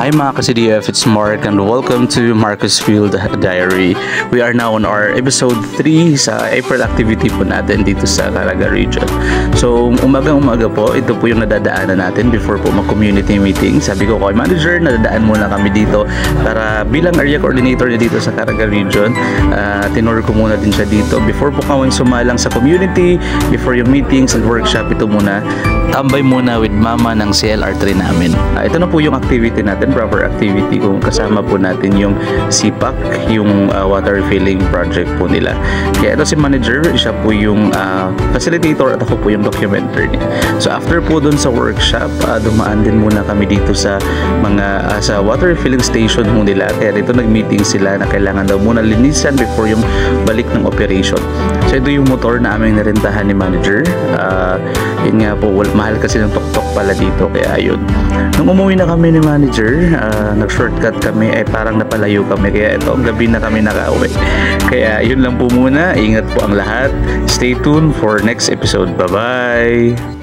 Hi mga ka-CDF, it's Mark and welcome to Marcus Field Diary. We are now on our episode 3 sa April activity po natin dito sa Caraga region. So umagang-umaga po, ito po yung nadadaanan natin before po mag-community meeting. Sabi ko kay manager, nadadaan muna kami dito para bilang area coordinator niya dito sa Caraga region. Tinur ko muna din siya dito before po kami sumalang sa community, before yung meetings and workshop. Ito muna, tambay muna with mama ng CLR3 namin. Ito na po yung activity natin, proper activity kung kasama po natin yung CPAC, yung water filling project po nila. Kaya ito si manager, siya po yung facilitator at ako po yung documenter niya. So after po dun sa workshop, dumaan din muna kami dito sa mga sa water filling station mo nila. Kaya dito nag-meeting sila na kailangan daw muna linisan before yung balik ng operation. So ito yung motor na aming narentahan ni manager. Yun nga po, mahal kasi ng tok-tok pala dito, kaya ayun. Nung umuwi na kami ni manager, nag-shortcut kami, parang napalayo kami, kaya ito, gabi na kami nakauwi. Kaya yun lang po muna, ingat po ang lahat. Stay tuned for next episode. Bye-bye!